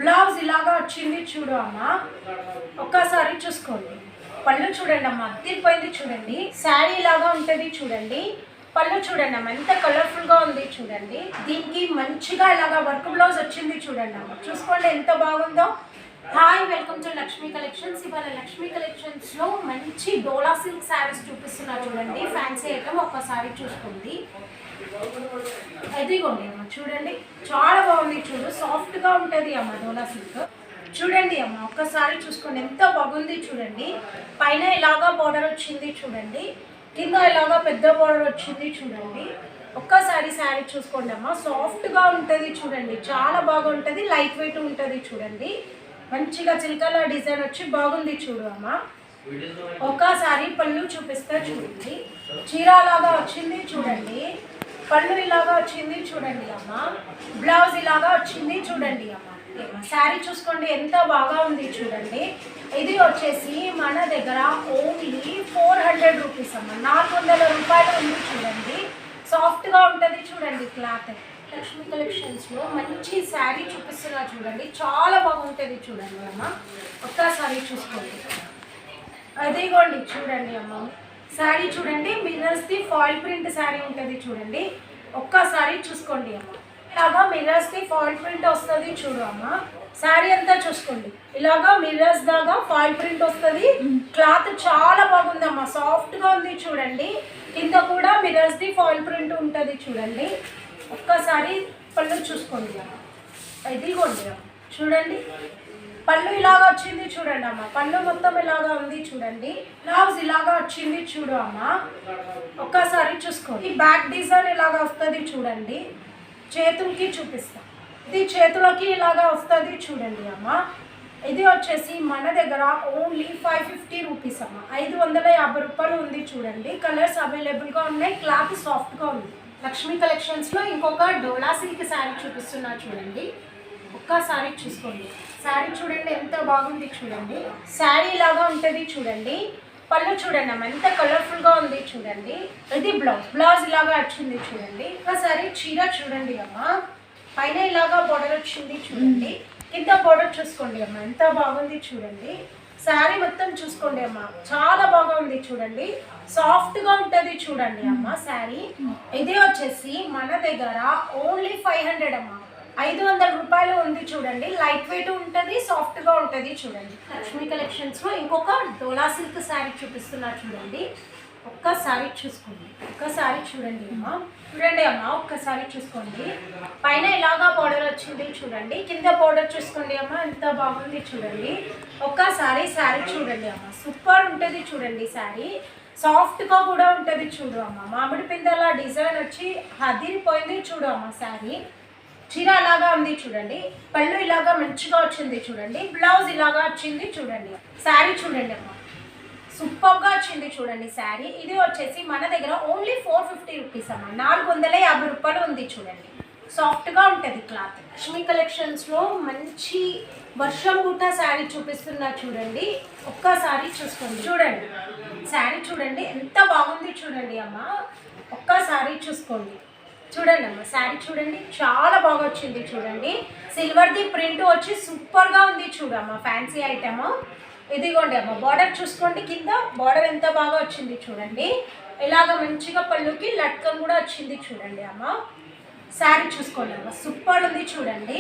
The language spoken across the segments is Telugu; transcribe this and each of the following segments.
బ్లౌజ్ ఇలాగా వచ్చింది చూడు అమ్మ, ఒక్కసారి చూసుకోండి. పళ్ళు చూడండి అమ్మ, అద్దరిపోయింది చూడండి. శారీ ఇలాగా ఉంటుంది చూడండి. పళ్ళు చూడండి అమ్మ, ఎంత కలర్ఫుల్గా ఉంది చూడండి. దీనికి మంచిగా ఇలాగా వర్క్ బ్లౌజ్ వచ్చింది చూడండి అమ్మ, చూసుకోండి ఎంత బాగుందో. Hi, welcome to Lakshmi collections. ఇవాళ లక్ష్మీ కలెక్షన్స్లో మంచి డోలా సిల్క్ శారీస్ చూపిస్తున్నా చూడండి. ఫ్యాన్సీ ఐటమ్ ఒక్కసారి చూసుకోండి. అదిగోండి అమ్మ, చూడండి చాలా బాగుంది చూడు, సాఫ్ట్గా ఉంటుంది అమ్మ డోలా సిల్క్. చూడండి అమ్మ, ఒక్కసారి చూసుకోండి ఎంత బాగుంది చూడండి. పైన ఇలాగా బార్డర్ వచ్చింది చూడండి, కింద ఇలాగా పెద్ద బార్డర్ వచ్చింది చూడండి. ఒక్కసారి శారీ చూసుకోండి అమ్మ, సాఫ్ట్గా ఉంటుంది చూడండి, చాలా బాగుంటుంది, లైట్ వెయిట్ ఉంటుంది చూడండి. మంచిగా చిలకల డిజైన్ వచ్చి బాగుంది చూడు అమ్మ. ఒక్కసారి పళ్ళు చూపిస్తా చూడండి. చీర లాగా వచ్చింది చూడండి, పళ్ళు ఇలాగా వచ్చింది చూడండి అమ్మ, బ్లౌజ్ ఇలాగా వచ్చింది చూడండి అమ్మ. శారీ చూసుకోండి ఎంత బాగా ఉంది చూడండి. ఇది వచ్చేసి మన దగ్గర ఓన్లీ 400 రూపీస్ అమ్మ, 400 రూపాయలు ఉంది చూడండి. సాఫ్ట్గా ఉంటుంది చూడండి క్లాత్. లక్ష్మీ కలెక్షన్స్లో మంచి శారీ చూపిస్తున్నా చూడండి, చాలా బాగుంటుంది చూడండి అమ్మ. ఒక్కసారి చూసుకోండి. అదిగోండి చూడండి అమ్మ, శారీ చూడండి, మిర్రర్స్ది ఫాయిల్ ప్రింట్ శారీ ఉంటుంది చూడండి. ఒక్కసారి చూసుకోండి అమ్మ, ఇలాగా మిర్రర్స్ది ఫాయిల్ ప్రింట్ వస్తుంది చూడు అమ్మ. శారీ అంతా చూసుకోండి, ఇలాగా మిర్రర్స్ దాకా ఫాయిల్ ప్రింట్ వస్తుంది. క్లాత్ చాలా బాగుందమ్మా, సాఫ్ట్గా ఉంది చూడండి. కింద కూడా మిర్రర్స్ది ఫాయిల్ ప్రింట్ ఉంటుంది చూడండి. ఒక్కసారి పళ్ళు చూసుకోండి అమ్మ. ఇదిగోండి అమ్మ, చూడండి పళ్ళు ఇలాగా వచ్చింది చూడండి అమ్మ, పళ్ళు మొత్తం ఇలాగా ఉంది చూడండి. బ్లౌజ్ ఇలాగా వచ్చింది చూడు అమ్మ, ఒక్కసారి చూసుకోండి. ఈ బ్యాక్ డిజైన్ ఇలాగా వస్తుంది చూడండి. చేతులకి చూపిస్తాం, ఇది చేతులకి ఇలాగా వస్తుంది చూడండి అమ్మ. ఇది వచ్చేసి మన దగ్గర ఓన్లీ 550 రూపీస్ అమ్మ, 550 రూపాయలు ఉంది చూడండి. కలర్స్ అవైలబుల్గా ఉన్నాయి, క్లాత్ సాఫ్ట్గా ఉంది. లక్ష్మీ కలెక్షన్స్లో ఇంకొక డోలా సిల్క్ శారీ చూపిస్తున్నా చూడండి. ఒక్కసారి చూసుకోండి. శారీ చూడండి ఎంత బాగుంది చూడండి. శారీ ఇలాగా ఉంటుంది చూడండి. పళ్ళు చూడండి అమ్మ, ఎంత కలర్ఫుల్గా ఉంది చూడండి. ఇది బ్లౌజ్ ఇలాగా వచ్చింది చూడండి. ఒకసారి చీర చూడండి అమ్మ, పైన ఇలాగా బోర్డర్ వచ్చింది చూడండి, కింద బోర్డర్ చూసుకోండి అమ్మ, ఎంత బాగుంది చూడండి. శారీ మొత్తం చూసుకోండి అమ్మ, చాలా బాగుంది చూడండి, సాఫ్ట్గా ఉంటుంది చూడండి అమ్మ శారీ. ఇది వచ్చేసి మన దగ్గర ఓన్లీ 500 అమ్మ, 500 రూపాయలు ఉంది చూడండి. లైట్ వెయిట్ ఉంటుంది, సాఫ్ట్గా ఉంటుంది చూడండి. లక్ష్మీ కలెక్షన్స్లో ఇంకొక డోలా సిల్క్ శారీ చూపిస్తున్నా చూడండి. ఒక్కసారి చూసుకోండి, ఒక్కసారి చూడండి అమ్మ, చూడండి అమ్మ, ఒక్కసారి చూసుకోండి. పైన ఇలాగా బార్డర్ వచ్చింది చూడండి, కింద బార్డర్ చూసుకోండి అమ్మ, ఎంత బాగుంది చూడండి. ఒక్కసారి శారీ చూడండి అమ్మ, సూపర్ ఉంటుంది చూడండి. శారీ సాఫ్ట్గా కూడా ఉంటుంది చూడు అమ్మ. మామిడి పిందెల డిజైన్ వచ్చి అదిరిపోయింది చూడు అమ్మ. శారీ చీర అలాగా ఉంది చూడండి, పళ్ళు ఇలాగా మంచిగా వచ్చింది చూడండి, బ్లౌజ్ ఇలాగా వచ్చింది చూడండి. శారీ చూడండి అమ్మ, సూపర్గా వచ్చింది చూడండి శారీ. ఇది వచ్చేసి మన దగ్గర ఓన్లీ 450 రూపీస్ అమ్మ, 450 రూపాయలు ఉంది చూడండి. సాఫ్ట్గా ఉంటుంది క్లాత్. లక్ష్మీ కలెక్షన్స్లో మంచి వర్షం బూట శారీ చూపిస్తున్నా చూడండి. ఒక్కసారి చూసుకోండి. చూడండి శారీ చూడండి ఎంత బాగుంది చూడండి అమ్మ, ఒక్కసారి చూసుకోండి. చూడండి అమ్మ, శారీ చూడండి చాలా బాగా వచ్చింది చూడండి. సిల్వర్ది ప్రింట్ వచ్చి సూపర్గా ఉంది చూడమ్మ, ఫ్యాన్సీ ఐటమ్. ఇదిగోండి అమ్మ, బార్డర్ చూసుకోండి, కింద బార్డర్ ఎంత బాగా వచ్చింది చూడండి. ఇలాగ మంచిగా పళ్ళుకి లట్కన్ కూడా వచ్చింది చూడండి అమ్మ. శారీ చూసుకోండి అమ్మ, సూపర్ ఉంది చూడండి.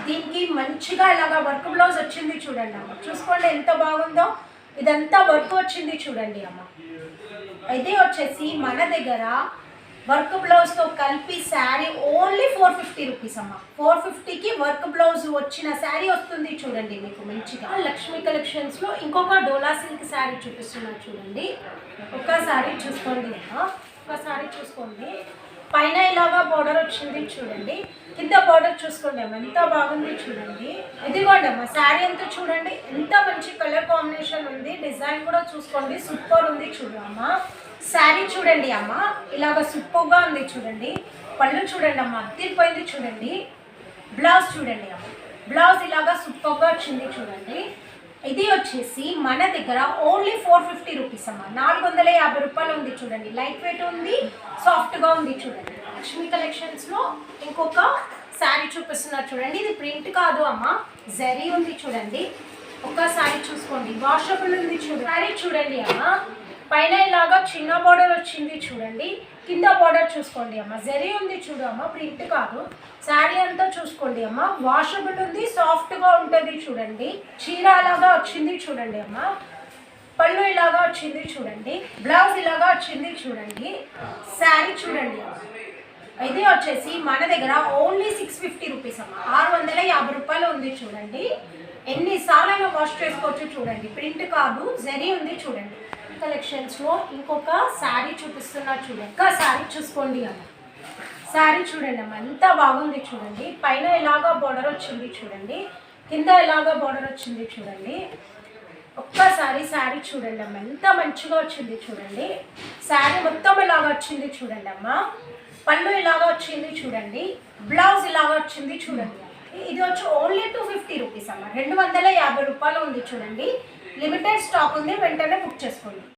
దీనికి మంచిగా ఇలాగ వర్క్ బ్లౌజ్ వచ్చింది చూడండి అమ్మ, చూసుకోండి ఎంత బాగుందో. ఇదంతా వర్క్ వచ్చింది చూడండి అమ్మ. ఇది వచ్చేసి మన దగ్గర వర్క్ బ్లౌజ్తో కలిపి శారీ ఓన్లీ 450 రూపీస్ అమ్మ. 450కి వర్క్ బ్లౌజ్ వచ్చిన శారీ వస్తుంది చూడండి మీకు మంచిగా. లక్ష్మీ కలెక్షన్స్లో ఇంకొక డోలా సిల్క్ శారీ చూపిస్తున్నా చూడండి. ఒక్కసారి చూసుకోండి అమ్మ, ఒక్కసారి చూసుకోండి. పైన ఇలాగా బార్డర్ వచ్చింది చూడండి, కింద బార్డర్ చూసుకోండి అమ్మ, ఎంత బాగుంది చూడండి. ఇదిగోండి అమ్మ, శారీ అంతా చూడండి ఎంత మంచి కలర్ కాంబినేషన్ ఉంది, డిజైన్ కూడా చూసుకోండి సూపర్ ఉంది చూడమ్మ. శారీ చూడండి అమ్మ, ఇలాగ సూపర్గా ఉంది చూడండి. పళ్ళు చూడండి అమ్మ, అద్దరిపోయింది చూడండి. బ్లౌజ్ చూడండి అమ్మ, బ్లౌజ్ ఇలాగా సూపర్గా వచ్చింది చూడండి. ఇది వచ్చేసి మన దగ్గర ఓన్లీ 450 రూపీస్ అమ్మ, 450 రూపాయలు ఉంది చూడండి. లైట్ వెయిట్ ఉంది, సాఫ్ట్గా ఉంది చూడండి. లక్ష్మీ కలెక్షన్స్లో ఇంకొక శారీ చూపిస్తున్నా చూడండి. ఇది ప్రింట్ కాదు అమ్మ, జరీ ఉంది చూడండి. ఒక్కసారి చూసుకోండి, వాషబుల్ ఉంది చూడండి. శారీ చూడండి అమ్మ, పైన ఇలాగా చిన్న బార్డర్ వచ్చింది చూడండి, కింద బార్డర్ చూసుకోండి అమ్మ, జరీ ఉంది చూడు అమ్మ, ప్రింట్ కాదు. శారీ అంతా చూసుకోండి అమ్మ, వాషబుల్ ఉంది, సాఫ్ట్గా ఉంటుంది చూడండి. చీర అలాగా వచ్చింది చూడండి అమ్మ, పళ్ళు ఇలాగా వచ్చింది చూడండి, బ్లౌజ్ ఇలాగా వచ్చింది చూడండి. శారీ చూడండి అమ్మ, ఇది వచ్చేసి మన దగ్గర ఓన్లీ 650 రూపీస్ అమ్మ, 650 రూపాయలు ఉంది చూడండి. ఎన్నిసార్లు అయినా వాష్ చేసుకోవచ్చు చూడండి, ప్రింట్ కాదు, జరీ ఉంది చూడండి. కలెక్షన్స్లో ఇంకొక శారీ చూపిస్తున్నా చూడండి. ఇంకా శారీ చూసుకోండి అమ్మ, శారీ చూడండి అమ్మ, ఎంత బాగుంది చూడండి. పైన ఇలాగా బార్డర్ వచ్చింది చూడండి, కింద ఇలాగా బార్డర్ వచ్చింది చూడండి. ఒక్కసారి శారీ చూడండి అమ్మ, ఎంత మంచిగా వచ్చింది చూడండి. శారీ మొత్తం ఇలాగా వచ్చింది చూడండి అమ్మ, పళ్ళు ఇలాగా వచ్చింది చూడండి, బ్లౌజ్ ఇలాగా వచ్చింది చూడండి. ఇది వచ్చి ఓన్లీ 250 రూపీస్ అమ్మ, 250 రూపాయలు ఉంది చూడండి. లిమిటెడ్ స్టాక్ ఉంది, వెంటనే బుక్ చేసుకోండి.